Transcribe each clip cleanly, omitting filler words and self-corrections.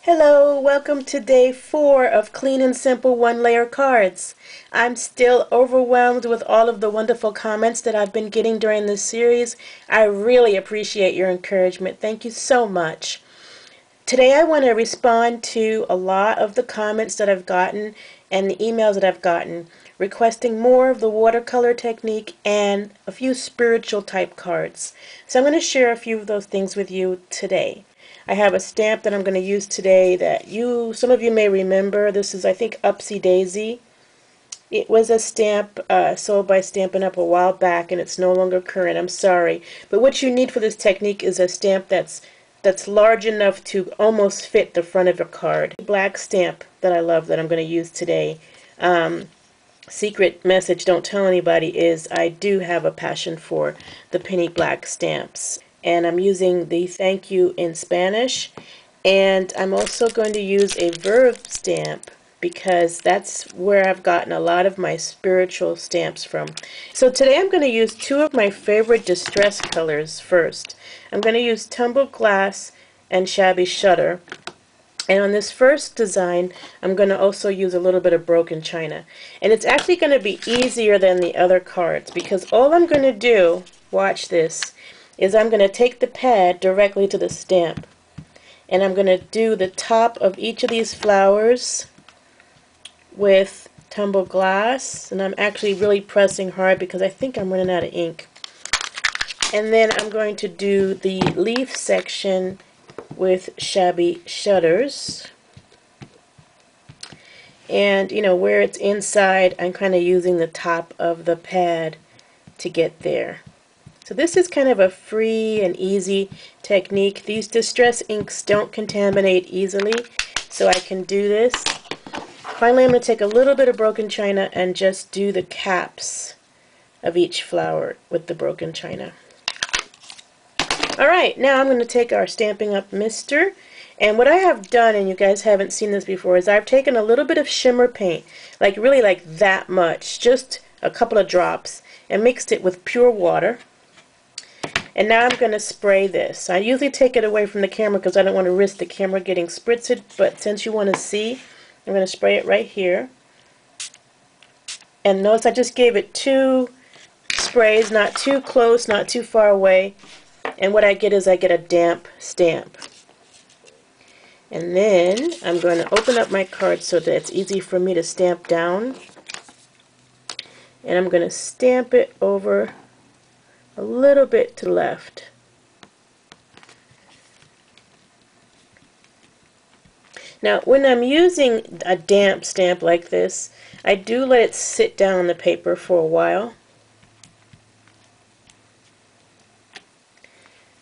Hello, welcome to day 4 of Clean and Simple One-Layer Cards. I'm still overwhelmed with all of the wonderful comments that I've been getting during this series. I really appreciate your encouragement. Thank you so much. Today I want to respond to a lot of the comments that I've gotten and the emails that I've gotten requesting more of the watercolor technique and a few spiritual type cards. So I'm going to share a few of those things with you today. I have a stamp that I'm going to use today that some of you may remember. This is, I think, Upsy Daisy. It was a stamp sold by Stampin' Up! A while back, and it's no longer current. I'm sorry. But what you need for this technique is a stamp that's large enough to almost fit the front of a card. Black stamp that I love that I'm going to use today. Secret message, don't tell anybody, is I do have a passion for the penny black stamps. And I'm using the thank you in Spanish, and I'm also going to use a verb stamp because that's where I've gotten a lot of my spiritual stamps from. So today I'm going to use two of my favorite distress colors first. I'm going to use Tumbled Glass and Shabby Shutter. And on this first design, I'm going to also use a little bit of broken china. And it's actually going to be easier than the other cards because all I'm going to do, watch this, is I'm going to take the pad directly to the stamp. And I'm going to do the top of each of these flowers with Tumbled Glass. And I'm actually really pressing hard because I think I'm running out of ink. And then I'm going to do the leaf section with Shabby Shutters. And where it's inside, I'm kind of using the top of the pad to get there. So this is kind of a free and easy technique. These distress inks don't contaminate easily, so I can do this. Finally, I'm going to take a little bit of broken china and just do the caps of each flower with the broken china. Alright, now I'm going to take our Stampin' Up! Mister, and what I have done, and you guys haven't seen this before, is I've taken a little bit of shimmer paint, really like that much, just a couple of drops, and mixed it with pure water. And now I'm going to spray this. I usually take it away from the camera because I don't want to risk the camera getting spritzed, but since you want to see, I'm going to spray it right here. And notice I just gave it 2 sprays, not too close, not too far away. And what I get is I get a damp stamp. And then I'm going to open up my card so that it's easy for me to stamp down. And I'm going to stamp it over a little bit to the left. Now when I'm using a damp stamp like this, I do let it sit down on the paper for a while.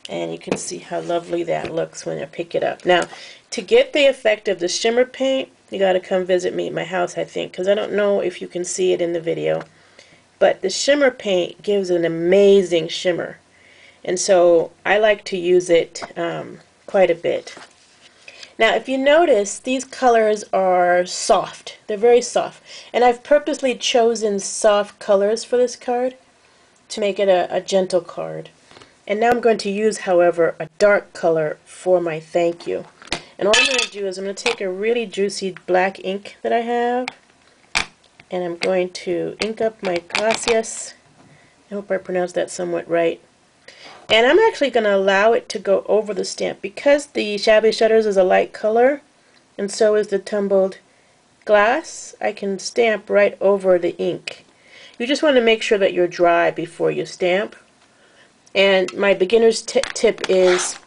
And you can see how lovely that looks when I pick it up. Now, to get the effect of the shimmer paint, you got to come visit me at my house, I think, because I don't know if you can see it in the video. But the shimmer paint gives an amazing shimmer. And so I like to use it quite a bit. Now, if you notice, these colors are soft. They're very soft. And I've purposely chosen soft colors for this card to make it a gentle card. And now I'm going to use, however, a dark color for my thank you. And all I'm going to do is I'm going to take a really juicy black ink that I have, and I'm going to ink up my gracias. I hope I pronounced that somewhat right. And I'm actually going to allow it to go over the stamp because the Shabby Shutters is a light color, and so is the Tumbled Glass. I can stamp right over the ink. You just want to make sure that you're dry before you stamp. And my beginner's tip is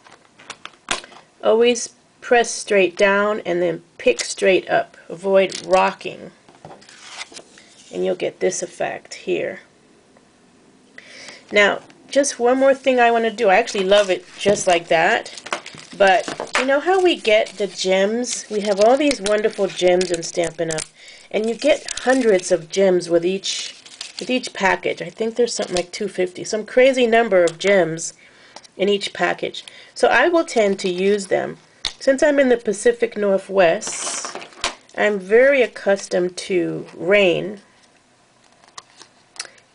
always press straight down and then pick straight up. Avoid rocking. And you'll get this effect here. Now, just one more thing I want to do. I actually love it just like that. But you know how we get the gems? We have all these wonderful gems in Stampin' Up! And you get hundreds of gems with each package. I think there's something like 250, some crazy number of gems in each package. So I will tend to use them. Since I'm in the Pacific Northwest, I'm very accustomed to rain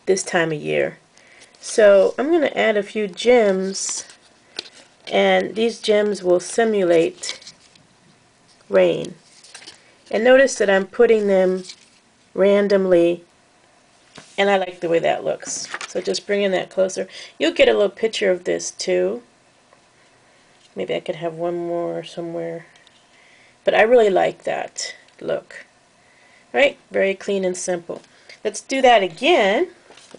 this time of year. So I'm going to add a few gems, and these gems will simulate rain. And notice that I'm putting them randomly, and I like the way that looks. So just bringing that closer. You'll get a little picture of this too. Maybe I could have one more somewhere. But I really like that look. Right? Very clean and simple. Let's do that again.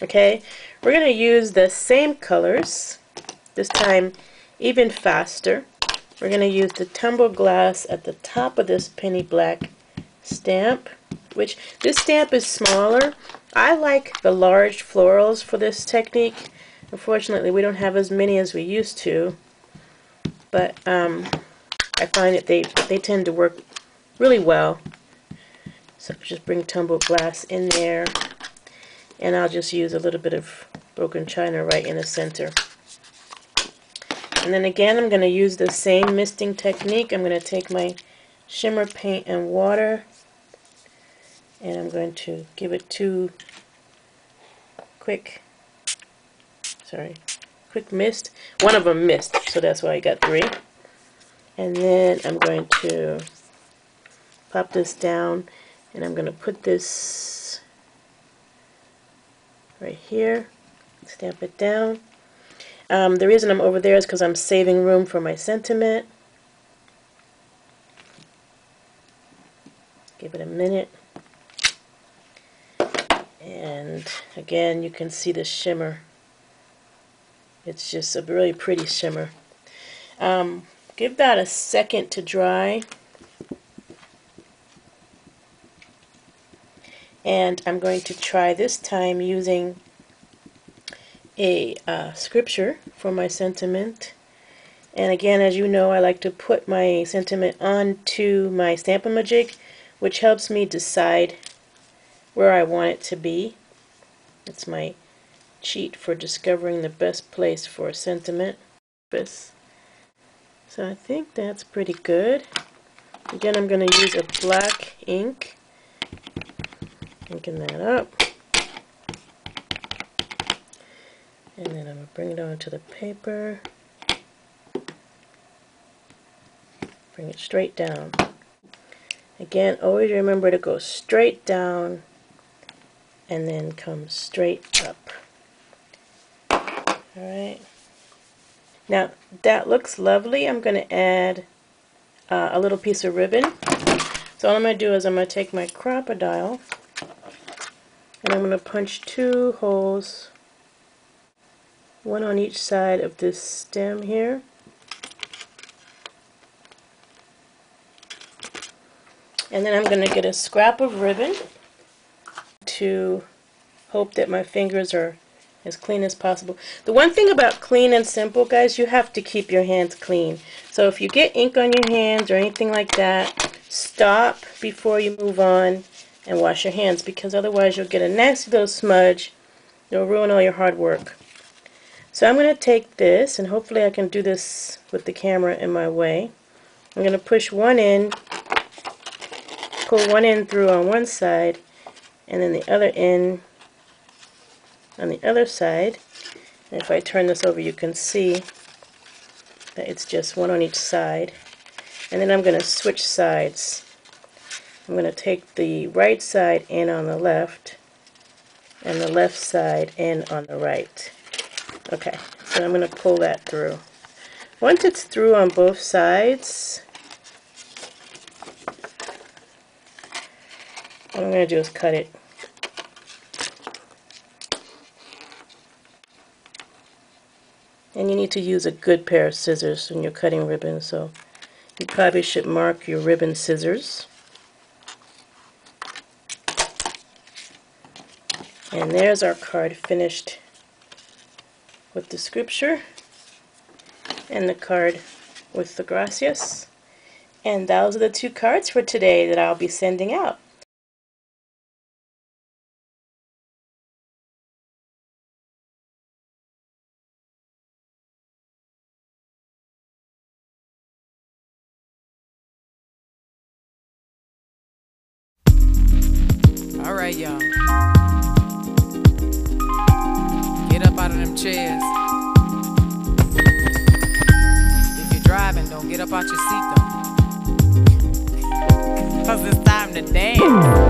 Okay? We're going to use the same colors, this time even faster. We're going to use the Tumbled glass at the top of this penny black stamp, which this stamp is smaller. I like the large florals for this technique. Unfortunately, we don't have as many as we used to, but I find that they tend to work really well. So just bring Tumbled glass in there, and I'll just use a little bit of broken china right in the center. And then again, I'm going to use the same misting technique. I'm going to take my shimmer paint and water, and I'm going to give it 2 quick mist. One of them missed, so that's why I got 3. And then I'm going to pop this down, and I'm going to put this right here, stamp it down. The reason I'm over there is because I'm saving room for my sentiment. Give it a minute. And again, you can see the shimmer. It's just a really pretty shimmer. Give that a second to dry. And I'm going to try this time using a scripture for my sentiment. And again, as you know, I like to put my sentiment onto my Stampin'-A-Jig, which helps me decide where I want it to be. It's my cheat for discovering the best place for a sentiment. So I think that's pretty good. Again, I'm going to use a black ink. Inking that up. And then I'm going to bring it onto the paper. Bring it straight down. Again, always remember to go straight down and then come straight up. Alright. Now, that looks lovely. I'm going to add a little piece of ribbon. So all I'm going to do is I'm going to take my Crop-a-dile and I'm going to punch 2 holes, one on each side of this stem here. And then I'm going to get a scrap of ribbon to hope that my fingers are as clean as possible. The one thing about clean and simple, guys, you have to keep your hands clean. So if you get ink on your hands or anything like that, stop before you move on and wash your hands, because otherwise you'll get a nasty little smudge. It'll ruin all your hard work. So I'm going to take this, and hopefully I can do this with the camera in my way. I'm going to push one end, pull one end through on one side, and then the other end on the other side. And if I turn this over, you can see that it's just one on each side. And then I'm going to switch sides. I'm going to take the right side in on the left and the left side in on the right. Okay, so I'm going to pull that through. Once it's through on both sides, what I'm going to do is cut it. And you need to use a good pair of scissors when you're cutting ribbon, so you probably should mark your ribbon scissors. And there's our card finished with the scripture and the card with the gracias. And those are the 2 cards for today that I'll be sending out. All right, y'all. Get up out of them chairs. If you're driving, don't get up out your seat, though. time to dance.